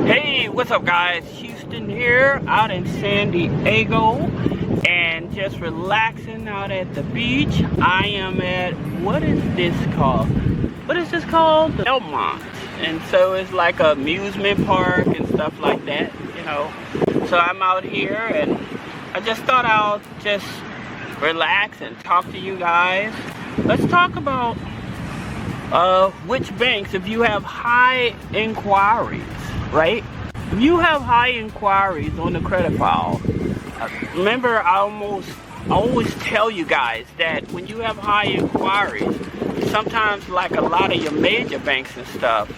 Hey, what's up guys? Houston here, out in San Diego, and just relaxing out at the beach. I am at, what is this called? What is this called? The Belmont. And so it's like a amusement park and stuff like that, you know. So I'm out here and I just thought I'll just relax and talk to you guys. Let's talk about which banks, if you have high inquiries, right? If you have high inquiries on the credit file, remember I always tell you guys that when you have high inquiries, sometimes like a lot of your major banks and stuff,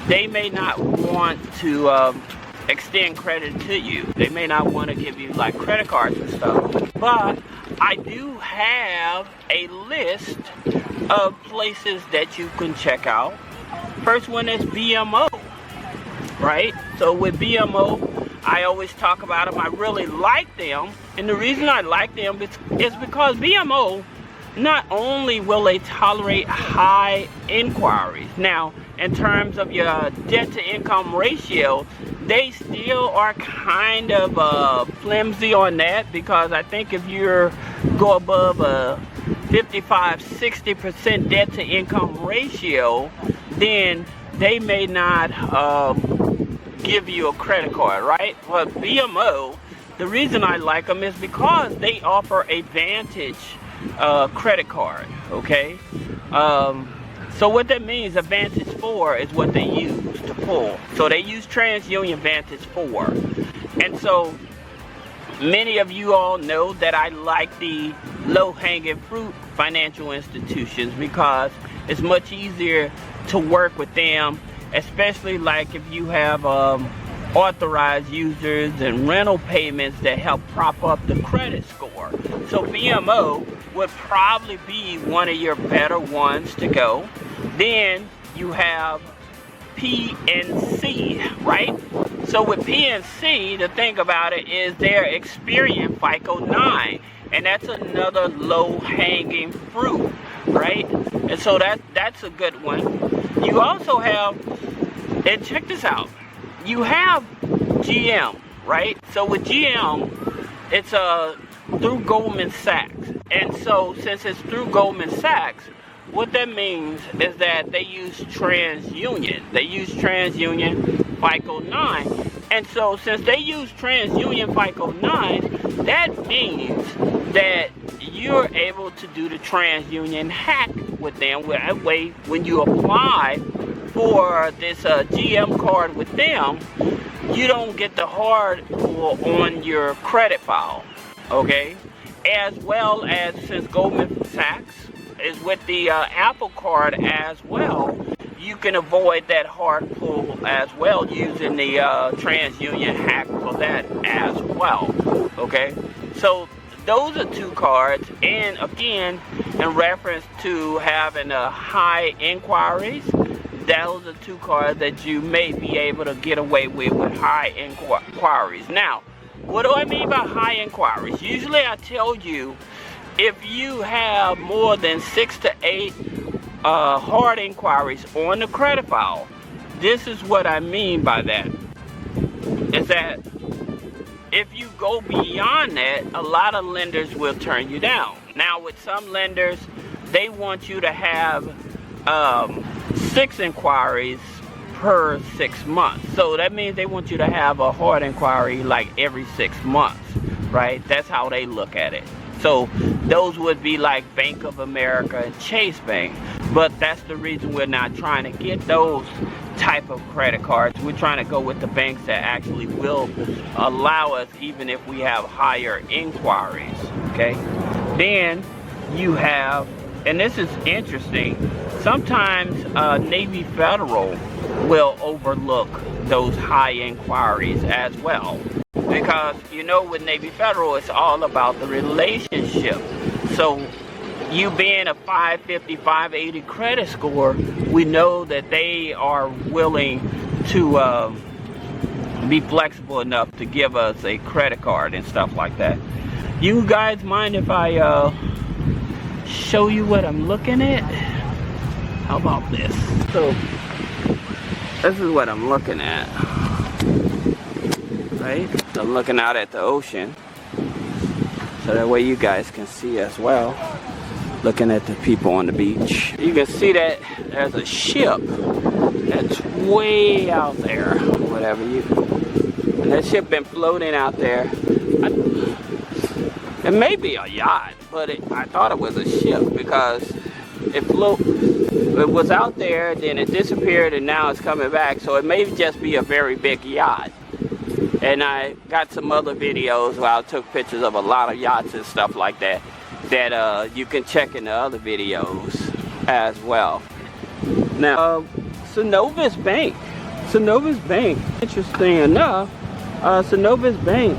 they may not want to extend credit to you. They may not want to give you like credit cards and stuff. But I do have a list of places that you can check out. First one is BMO, right? So with BMO, I always talk about them. I really like them, and the reason I like them is because BMO, not only will they tolerate high inquiries, now in terms of your debt to income ratio, they still are kind of flimsy on that, because I think if you go above a 55-60% debt to income ratio, then they may not give you a credit card, right? But BMO, the reason I like them is because they offer a Vantage credit card, okay? So what that means, a Vantage 4 is what they use to pull. So they use TransUnion Vantage 4. And so many of you all know that I like the low-hanging fruit financial institutions because it's much easier to work with them, especially like if you have authorized users and rental payments that help prop up the credit score. So BMO would probably be one of your better ones to go. Then you have PNC, right? So with PNC, the thing about it is they're Experian FICO 9, and that's another low-hanging fruit, right? And so that's a good one. You also have, and check this out, you have GM, right? So with GM, it's through Goldman Sachs. And so since it's through Goldman Sachs, what that means is that they use TransUnion. They use TransUnion FICO 9. And so since they use TransUnion FICO 9, that means that you're able to do the TransUnion hack with them. That way, when you apply for this GM card with them, you don't get the hard pull on your credit file, okay? As well as, since Goldman Sachs is with the Apple card as well, you can avoid that hard pull as well using the TransUnion hack for that as well, okay? So those are two cards, and again, in reference to having high inquiries, those are two cards that you may be able to get away with high inquiries. Now, what do I mean by high inquiries? Usually I tell you, if you have more than 6 to 8 hard inquiries on the credit file, this is what I mean by that. Is that if you go beyond that, a lot of lenders will turn you down. Now with some lenders, they want you to have 6 inquiries per 6 months. So that means they want you to have a hard inquiry like every 6 months, right? That's how they look at it. So those would be like Bank of America and Chase Bank. But that's the reason we're not trying to get those type of credit cards. We're trying to go with the banks that actually will allow us, even if we have higher inquiries, okay? Then you have, and this is interesting, sometimes Navy Federal will overlook those high inquiries as well. Because, you know, with Navy Federal, it's all about the relationship. So you being a 550, 580 credit score, we know that they are willing to be flexible enough to give us a credit card and stuff like that. You guys mind if I show you what I'm looking at? How about this? So this is what I'm looking at. right? So I'm looking out at the ocean, so that way you guys can see as well. Looking at the people on the beach. You can see that there's a ship that's way out there, whatever you. And that ship been floating out there. It may be a yacht, but I thought it was a ship because it was out there, then it disappeared, and now it's coming back. So it may just be a very big yacht. And I got some other videos where I took pictures of a lot of yachts and stuff like that. That you can check in the other videos as well. Now, Synovus Bank. Synovus Bank, interesting enough, Synovus Bank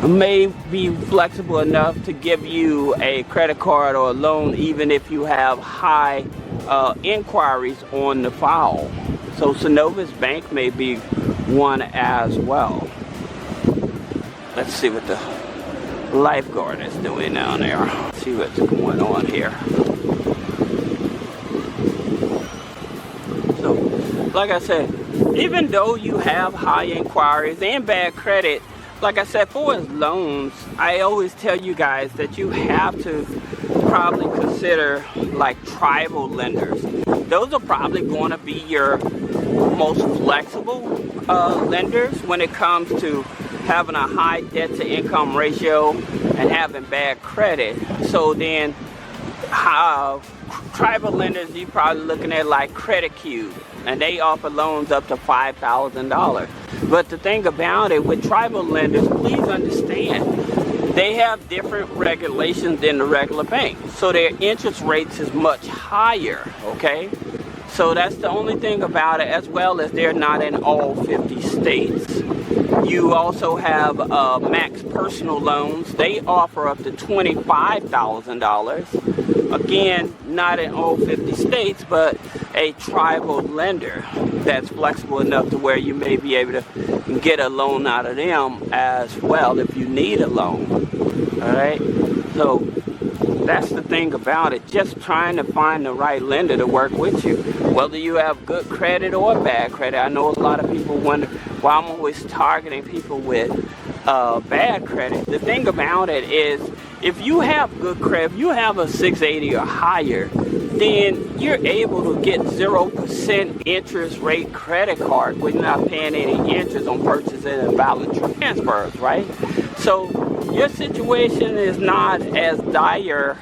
may be flexible enough to give you a credit card or a loan even if you have high inquiries on the file. So Synovus Bank may be one as well. Let's see what the lifeguard is doing down there. Let's see what's going on here. So, like I said, even though you have high inquiries and bad credit, like I said, for loans, I always tell you guys that you have to probably consider like tribal lenders. Those are probably going to be your most flexible lenders when it comes to having a high debt to income ratio and having bad credit. So then tribal lenders, you're probably looking at like Credit Cube, and they offer loans up to $5,000. But the thing about it with tribal lenders, please understand, they have different regulations than the regular bank. So their interest rates is much higher, okay? So that's the only thing about it, as well as they're not in all 50 states. You also have Max Personal Loans. They offer up to $25,000. Again, not in all 50 states, but a tribal lender that's flexible enough to where you may be able to get a loan out of them as well if you need a loan. All right? So that's the thing about it. Just trying to find the right lender to work with you. Whether you have good credit or bad credit. I know a lot of people wonder why I'm always targeting people with bad credit. The thing about it is, if you have good credit, if you have a 680 or higher, then you're able to get 0% interest rate credit card when you're not paying any interest on purchases and balance transfers, right? So your situation is not as dire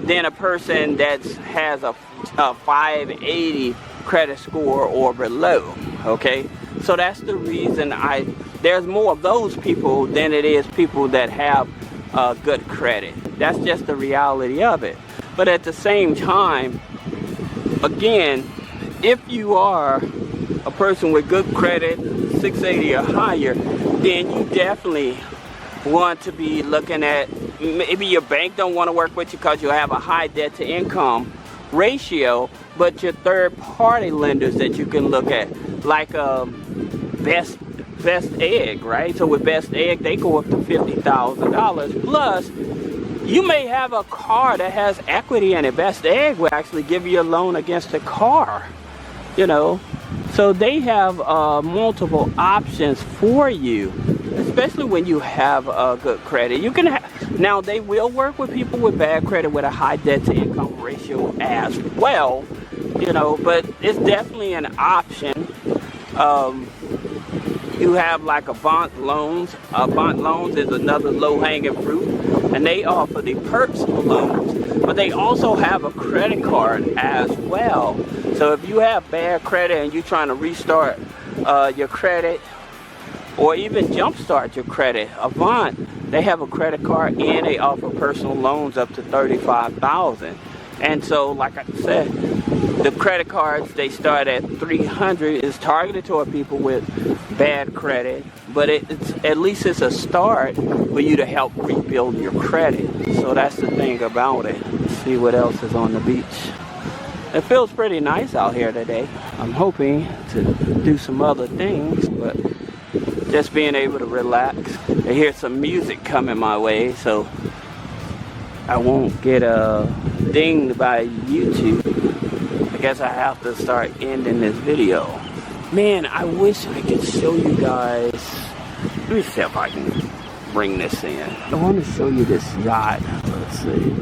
than a person that has a 580 credit score or below, okay? So that's the reason there's more of those people than it is people that have good credit. That's just the reality of it. But at the same time, again, if you are a person with good credit, 680 or higher, then you definitely want to be looking at, maybe your bank don't want to work with you because you have a high debt to income ratio, but your third party lenders that you can look at, like Best Egg, right? So with Best Egg, they go up to $50,000 plus. You may have a car that has equity in it. Best Egg will actually give you a loan against a car, you know. So they have multiple options for you, especially when you have good credit. You can now they will work with people with bad credit with a high debt to income ratio as well, you know. But it's definitely an option. You have like Avant Loans. Avant Loans is another low-hanging fruit, and they offer the personal loans, but they also have a credit card as well. So if you have bad credit and you're trying to restart your credit or even jumpstart your credit, Avant, they have a credit card and they offer personal loans up to $35,000. And so, like I said, the credit cards, they start at $300. It's targeted toward people with bad credit, but it's at least it's a start for you to help rebuild your credit. So that's the thing about it. Let's see what else is on the beach. It feels pretty nice out here today. I'm hoping to do some other things, but just being able to relax. I hear some music coming my way, so I won't get dinged by YouTube. I guess I have to start ending this video. Man, I wish I could show you guys Let me see if I can bring this in. I want to show you this yacht. Let's see.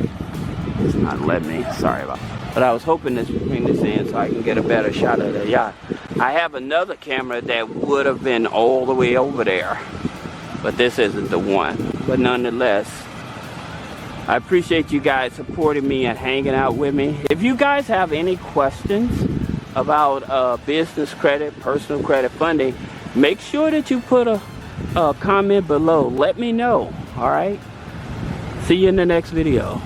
It's not letting me. Sorry about that. But I was hoping to bring this in so I can get a better shot of the yacht. I have another camera that would have been all the way over there, but this isn't the one. But nonetheless, I appreciate you guys supporting me and hanging out with me. If you guys have any questions about business credit, personal credit funding, make sure that you put a comment below. Let me know. All right. See you in the next video.